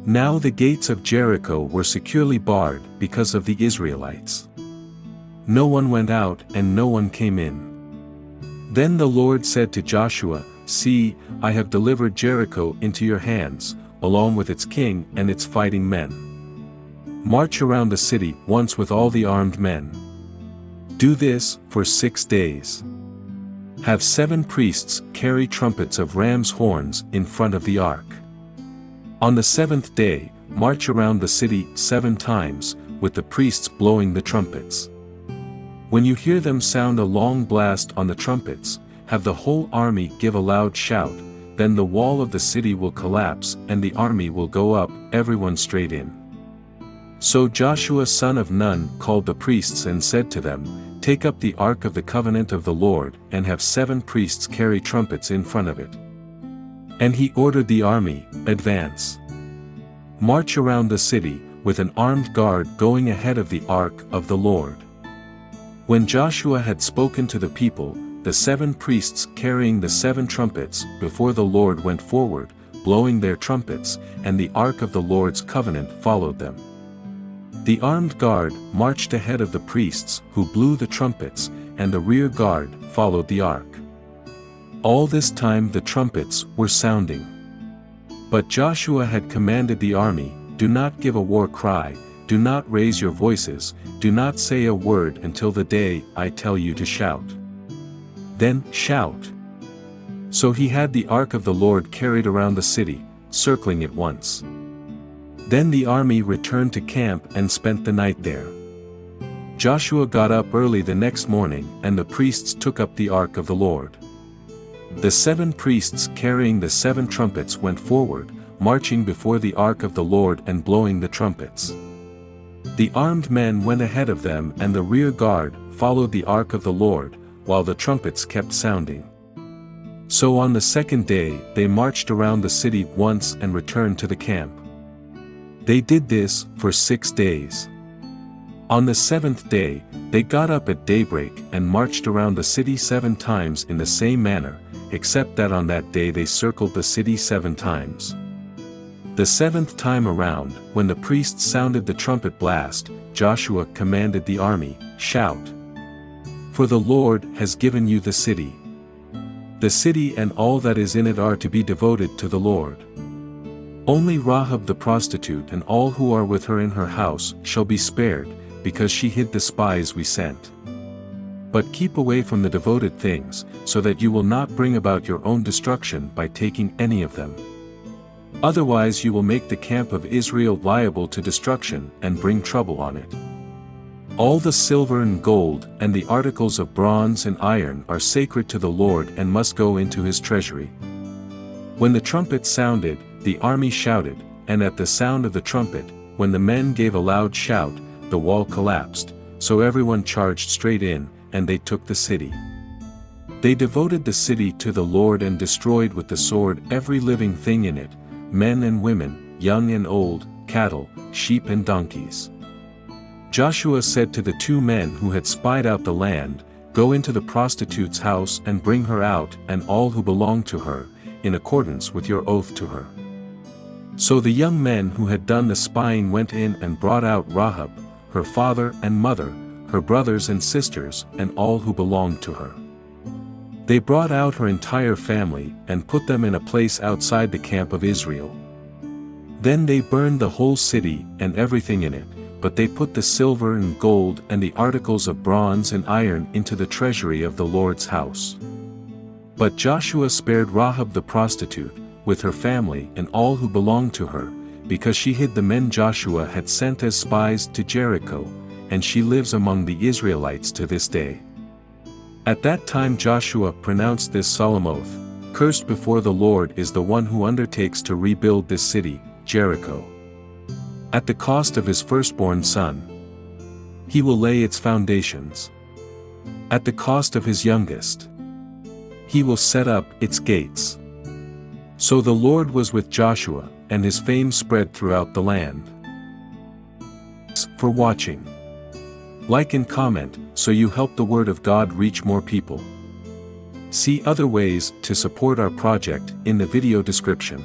Now the gates of Jericho were securely barred because of the Israelites. No one went out and no one came in. Then the Lord said to Joshua, "See, I have delivered Jericho into your hands, along with its king and its fighting men. March around the city once with all the armed men. Do this for 6 days. Have 7 priests carry trumpets of ram's horns in front of the ark. On the 7th day, march around the city 7 times, with the priests blowing the trumpets. When you hear them sound a long blast on the trumpets, have the whole army give a loud shout, then the wall of the city will collapse and the army will go up, everyone straight in." So Joshua son of Nun called the priests and said to them, "Take up the ark of the covenant of the Lord and have 7 priests carry trumpets in front of it." And he ordered the army, "Advance. March around the city, with an armed guard going ahead of the ark of the Lord." When Joshua had spoken to the people, the 7 priests carrying the 7 trumpets before the Lord went forward, blowing their trumpets, and the ark of the Lord's covenant followed them. The armed guard marched ahead of the priests who blew the trumpets, and the rear guard followed the ark. All this time the trumpets were sounding. But Joshua had commanded the army, "Do not give a war cry, do not raise your voices, do not say a word until the day I tell you to shout. Then shout." So he had the ark of the Lord carried around the city, circling it once. Then the army returned to camp and spent the night there. Joshua got up early the next morning and the priests took up the ark of the Lord. The 7 priests carrying the 7 trumpets went forward, marching before the ark of the Lord and blowing the trumpets. The armed men went ahead of them and the rear guard followed the ark of the Lord, while the trumpets kept sounding. So on the 2nd day they marched around the city once and returned to the camp. They did this for 6 days. On the 7th day, they got up at daybreak and marched around the city 7 times in the same manner, except that on that day they circled the city 7 times. The 7th time around, when the priests sounded the trumpet blast, Joshua commanded the army, "Shout! For the Lord has given you the city. The city and all that is in it are to be devoted to the Lord. Only Rahab the prostitute and all who are with her in her house shall be spared, because she hid the spies we sent. But keep away from the devoted things, so that you will not bring about your own destruction by taking any of them. Otherwise you will make the camp of Israel liable to destruction and bring trouble on it. All the silver and gold and the articles of bronze and iron are sacred to the Lord and must go into his treasury." When the trumpet sounded, the army shouted, and at the sound of the trumpet, when the men gave a loud shout, the wall collapsed, so everyone charged straight in, and they took the city. They devoted the city to the Lord and destroyed with the sword every living thing in it, men and women, young and old, cattle, sheep and donkeys. Joshua said to the 2 men who had spied out the land, "Go into the prostitute's house and bring her out and all who belong to her, in accordance with your oath to her." So the young men who had done the spying went in and brought out Rahab, her father and mother, her brothers and sisters, and all who belonged to her. They brought out her entire family and put them in a place outside the camp of Israel. Then they burned the whole city and everything in it, but they put the silver and gold and the articles of bronze and iron into the treasury of the Lord's house. But Joshua spared Rahab the prostitute, with her family and all who belonged to her, because she hid the men Joshua had sent as spies to Jericho, and she lives among the Israelites to this day. At that time Joshua pronounced this solemn oath, "Cursed before the Lord is the one who undertakes to rebuild this city, Jericho. At the cost of his firstborn son, he will lay its foundations. At the cost of his youngest, he will set up its gates." So the Lord was with Joshua, and his fame spread throughout the land. For watching. Like and comment, so you help the Word of God reach more people. See other ways to support our project in the video description.